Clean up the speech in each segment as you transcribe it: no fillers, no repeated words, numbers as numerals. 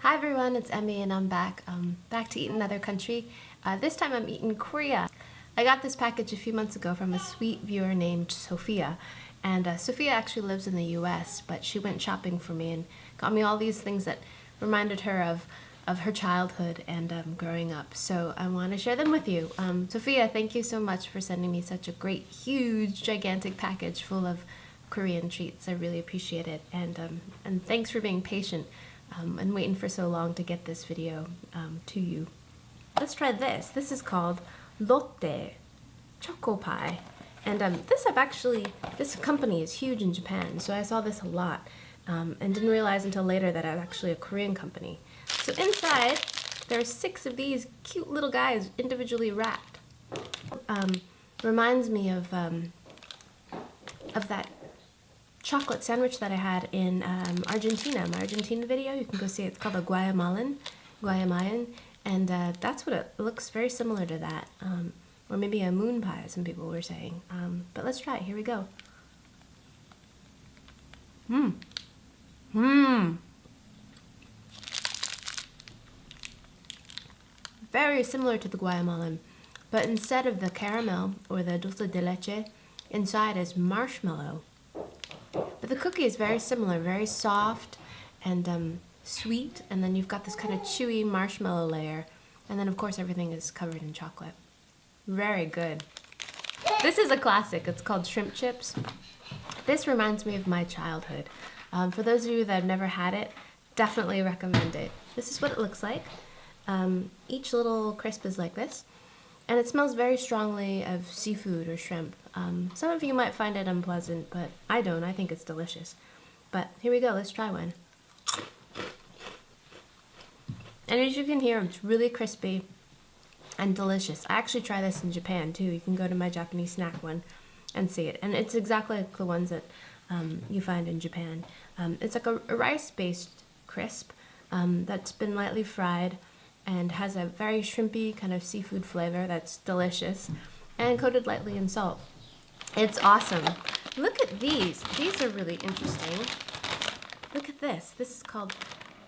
Hi everyone, it's Emmy and I'm back. Back to eat another country. This time I'm eating Korea. I got this package a few months ago from a sweet viewer named Sophia. And Sophia actually lives in the US, but she went shopping for me and got me all these things that reminded her of her childhood and growing up. So I want to share them with you. Sophia, thank you so much for sending me such a great, huge, gigantic package full of Korean treats. I really appreciate it. And thanks for being patient. And waiting for so long to get this video to you. Let's try this. This is called Lotte Choco Pie. And this company is huge in Japan, so I saw this a lot and didn't realize until later that it was actually a Korean company. So inside, there are 6 of these cute little guys individually wrapped. Reminds me of that chocolate sandwich that I had in Argentina, my Argentina video. You can go see it. It's called a Guayamalan, and that's what it looks very similar to that, or maybe a moon pie, some people were saying. But let's try it. Here we go. Very similar to the Guayamalan, but instead of the caramel or the dulce de leche, inside is marshmallow. But the cookie is very similar, very soft and sweet, and then you've got this kind of chewy marshmallow layer, and then of course everything is covered in chocolate. Very good. This is a classic. It's called shrimp chips. This reminds me of my childhood. For those of you that have never had it, definitely recommend it. This is what it looks like. Each little crisp is like this. And it smells very strongly of seafood or shrimp. Some of you might find it unpleasant, but I don't. I think it's delicious. But here we go. Let's try one. And as you can hear, it's really crispy and delicious. I actually try this in Japan too. You can go to my Japanese snack one and see it. And it's exactly like the ones that you find in Japan. It's like a rice-based crisp that's been lightly fried and has a very shrimpy kind of seafood flavor that's delicious and coated lightly in salt. It's awesome. Look at these. These are really interesting. Look at this. This is called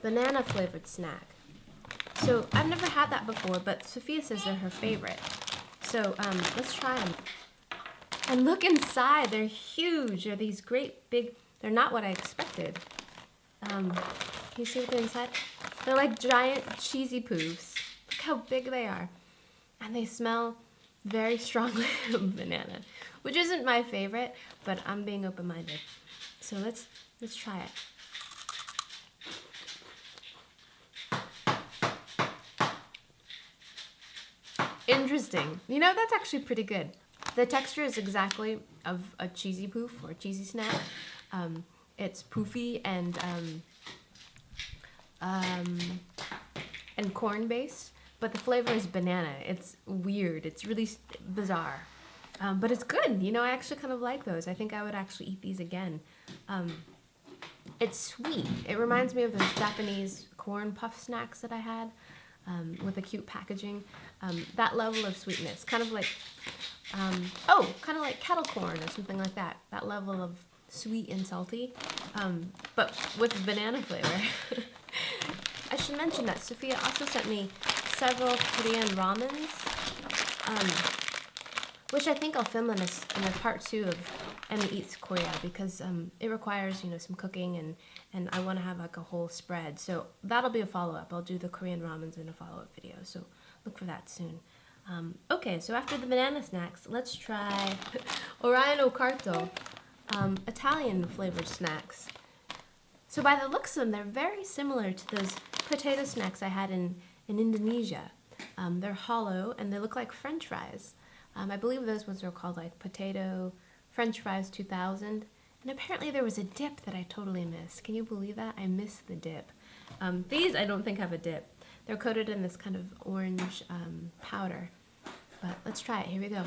banana flavored snack. So I've never had that before, but Sophia says they're her favorite. So let's try them. And look inside. They're huge. They're these great big, they're not what I expected. Can you see what they're inside? They're like giant cheesy poofs. Look how big they are. And they smell very strongly of banana, which isn't my favorite, but I'm being open-minded. So let's try it. Interesting. You know, that's actually pretty good. The texture is exactly of a cheesy poof or cheesy snack. It's poofy and corn based, but the flavor is banana. It's weird. It's really bizarre, but it's good. You know, I actually kind of like those. I think I would actually eat these again. It's sweet. It reminds me of those Japanese corn puff snacks that I had with the cute packaging. That level of sweetness, kind of like kettle corn or something like that. That level of sweet and salty, but with banana flavor. I should mention that Sophia also sent me several Korean ramens, which I think I'll film in a part 2 of Emmy Eats Korea, because it requires, you know, some cooking and I want to have like a whole spread. So that'll be a follow-up. I'll do the Korean ramens in a follow-up video, so look for that soon. Okay, so after the banana snacks, let's try Oreo Carto, Italian flavored snacks. So by the looks of them, they're very similar to those potato snacks I had in Indonesia. They're hollow and they look like French fries. I believe those ones are called like potato French fries 2000. And apparently there was a dip that I totally missed. Can you believe that? I missed the dip. These I don't think have a dip. They're coated in this kind of orange powder. But let's try it. Here we go.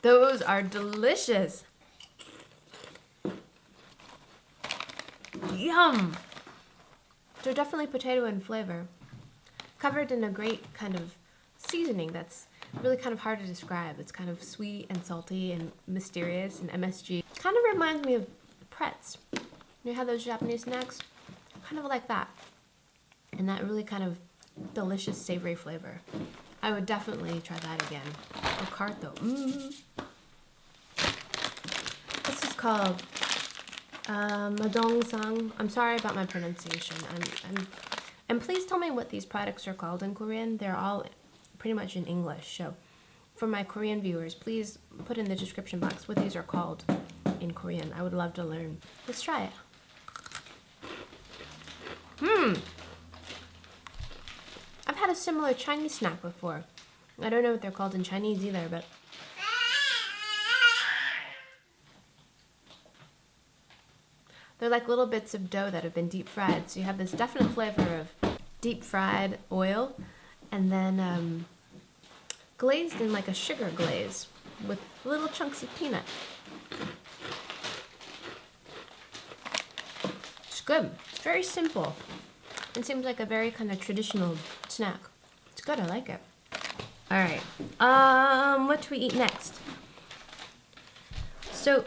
Those are delicious. Yum! They're definitely potato in flavor, covered in a great kind of seasoning that's really kind of hard to describe. It's kind of sweet and salty and mysterious and MSG. Kind of reminds me of pretz. You have those Japanese snacks? Kind of like that. And that really kind of delicious savory flavor. I would definitely try that again. Oreo Carto. This is called Madong-sang. I'm sorry about my pronunciation. And please tell me what these products are called in Korean. They're all pretty much in English. So for my Korean viewers, please put in the description box what these are called in Korean. I would love to learn. Let's try it. I've had a similar Chinese snack before. I don't know what they're called in Chinese either, but they're like little bits of dough that have been deep fried. So you have this definite flavor of deep fried oil and then glazed in like a sugar glaze with little chunks of peanut. It's good. It's very simple. It seems like a very kind of traditional snack. It's good. I like it. All right. What do we eat next? So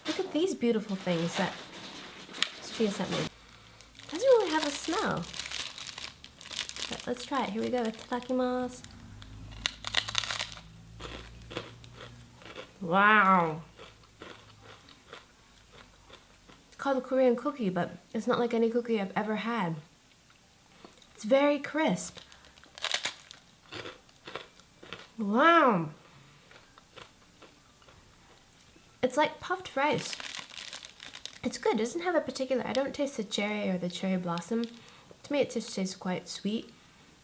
look at these beautiful things that Sophia sent me. It doesn't really have a smell. But let's try it. Here we go. Itadakimasu. Wow. It's called a Korean cookie, but it's not like any cookie I've ever had. It's very crisp. Wow. It's like puffed rice. It's good. It doesn't have a particular, I don't taste the cherry or the cherry blossom. To me, it just tastes quite sweet.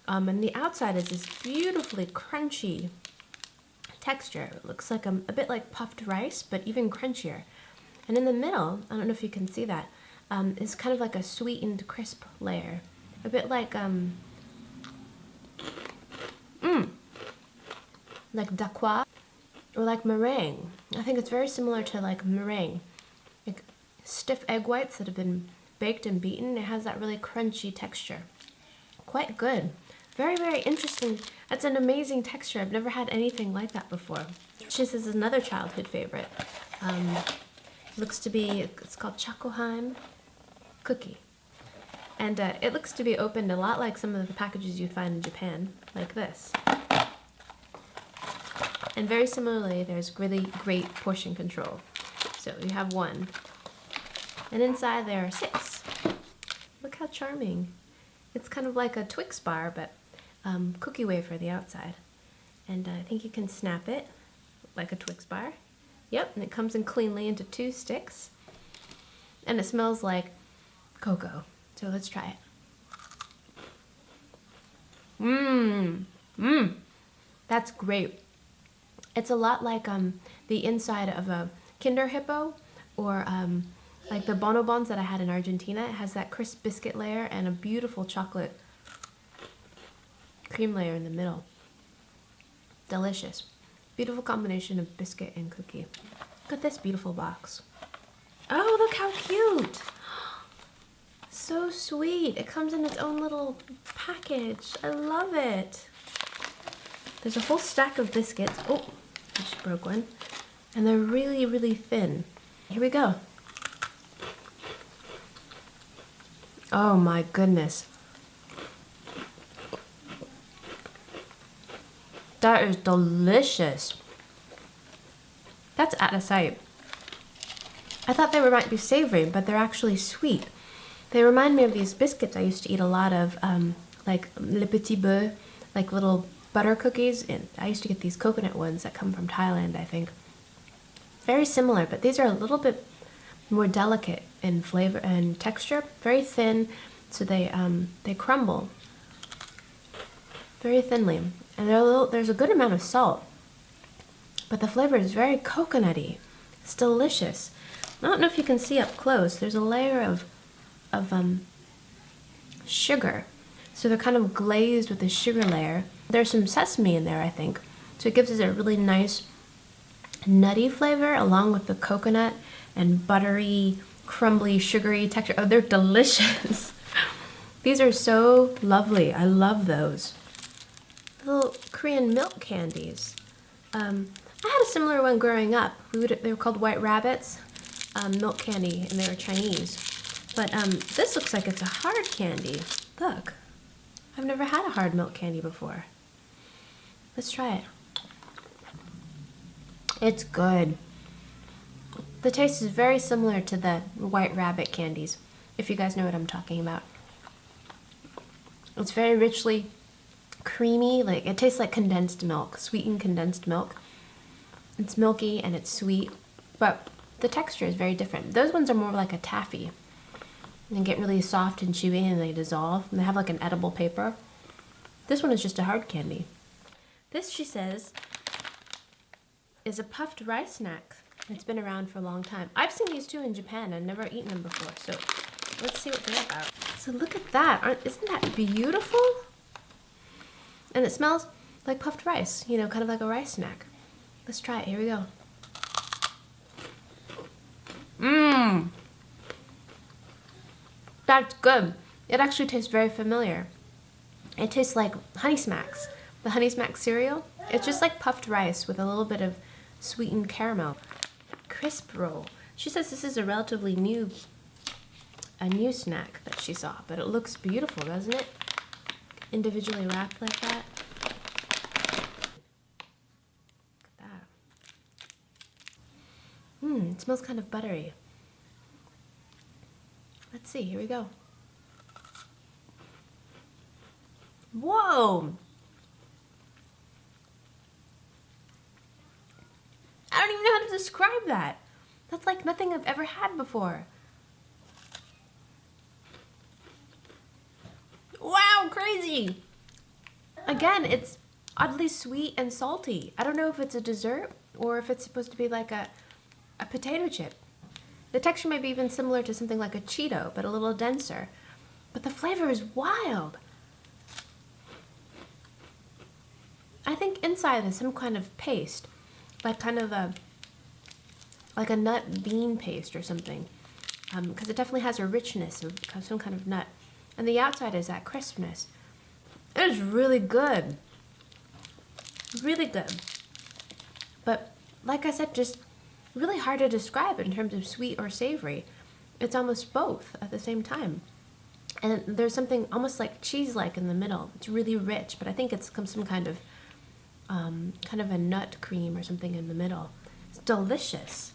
And the outside is this beautifully crunchy texture. It looks like a bit like puffed rice, but even crunchier. And in the middle, I don't know if you can see that, is kind of like a sweetened crisp layer. A bit like dakwa or like meringue. I think it's very similar to like meringue. Like stiff egg whites that have been baked and beaten. It has that really crunchy texture. Quite good. Very, very interesting. That's an amazing texture. I've never had anything like that before. This is another childhood favorite. Looks to be, it's called Chocoheim Cookie. And it looks to be opened a lot like some of the packages you find in Japan, like this. And very similarly, there's really great portion control. So you have one. And inside there are 6. Look how charming. It's kind of like a Twix bar, but cookie wafer the outside. And I think you can snap it like a Twix bar. Yep, and it comes in cleanly into 2 sticks. And it smells like cocoa. So let's try it. That's great. It's a lot like the inside of a Kinder Hippo or like the bonobons that I had in Argentina. It has that crisp biscuit layer and a beautiful chocolate cream layer in the middle. Delicious. Beautiful combination of biscuit and cookie. Look at this beautiful box. Oh, look how cute. So sweet. It comes in its own little package. I love it. There's a whole stack of biscuits. Oh, I just broke one. And they're really, really thin. Here we go. Oh my goodness. That is delicious. That's out of sight. I thought they might be savory, but they're actually sweet. They remind me of these biscuits I used to eat a lot of, like Le Petit Beurre, like little butter cookies. And I used to get these coconut ones that come from Thailand, I think. Very similar, but these are a little bit more delicate in flavor and texture. Very thin, so they crumble very thinly. And there's a good amount of salt, but the flavor is very coconutty. It's delicious. I don't know if you can see up close. There's a layer of sugar. So they're kind of glazed with a sugar layer. There's some sesame in there, I think. So it gives it a really nice nutty flavor along with the coconut and buttery, crumbly, sugary texture. Oh, they're delicious. These are so lovely. I love those. Little Korean milk candies. I had a similar one growing up. They were called White Rabbits. milk candy, and they were Chinese. But this looks like it's a hard candy. Look, I've never had a hard milk candy before. Let's try it. It's good. The taste is very similar to the White Rabbit candies, if you guys know what I'm talking about. It's very richly creamy, like it tastes like condensed milk, sweetened condensed milk. It's milky and it's sweet, but the texture is very different. Those ones are more like a taffy. They get really soft and chewy and they dissolve, and they have like an edible paper. This one is just a hard candy. This, she says, is a puffed rice snack. It's been around for a long time. I've seen these too in Japan. I've never eaten them before, so let's see what they're about. So look at that. Isn't that beautiful? And it smells like puffed rice, you know, kind of like a rice snack. Let's try it. Here we go. Mmm. That's good. It actually tastes very familiar. It tastes like Honey Smacks. The Honey Smacks cereal. It's just like puffed rice with a little bit of sweetened caramel. Crisp roll. She says this is a relatively new snack that she saw, but it looks beautiful, doesn't it? Individually wrapped like that. Look at that. It smells kind of buttery. Let's see, here we go. Whoa! I don't even know how to describe that. That's like nothing I've ever had before. Wow, crazy! Again, it's oddly sweet and salty. I don't know if it's a dessert or if it's supposed to be like a potato chip. The texture may be even similar to something like a Cheeto, but a little denser. But the flavor is wild. I think inside there's some kind of paste, like kind of like a nut bean paste or something, because it definitely has a richness of some kind of nut. And the outside is that crispness. It is really good. Really good. But like I said, just really hard to describe in terms of sweet or savory. It's almost both at the same time. And there's something almost like cheese-like in the middle. It's really rich, but I think it's some kind of a nut cream or something in the middle. It's delicious.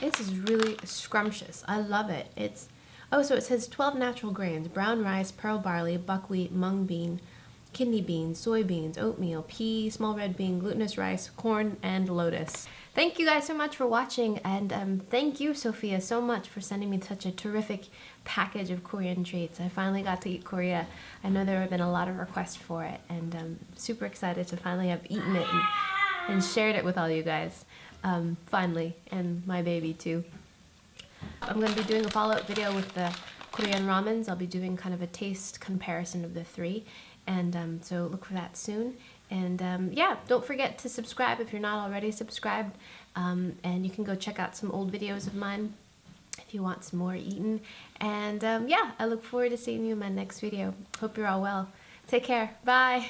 This is really scrumptious. I love it. So it says 12 natural grains: brown rice, pearl barley, buckwheat, mung bean, kidney beans, soybeans, oatmeal, pea, small red bean, glutinous rice, corn, and lotus. Thank you guys so much for watching, and thank you, Sophia, so much for sending me such a terrific package of Korean treats. I finally got to eat Korea. I know there have been a lot of requests for it, and I'm super excited to finally have eaten it and shared it with all you guys, finally, and my baby too. I'm going to be doing a follow-up video with the Korean ramens. I'll be doing kind of a taste comparison of the three, and so look for that soon. And yeah, don't forget to subscribe if you're not already subscribed, and you can go check out some old videos of mine if you want some more eaten. And yeah, I look forward to seeing you in my next video. Hope you're all well. Take care. Bye.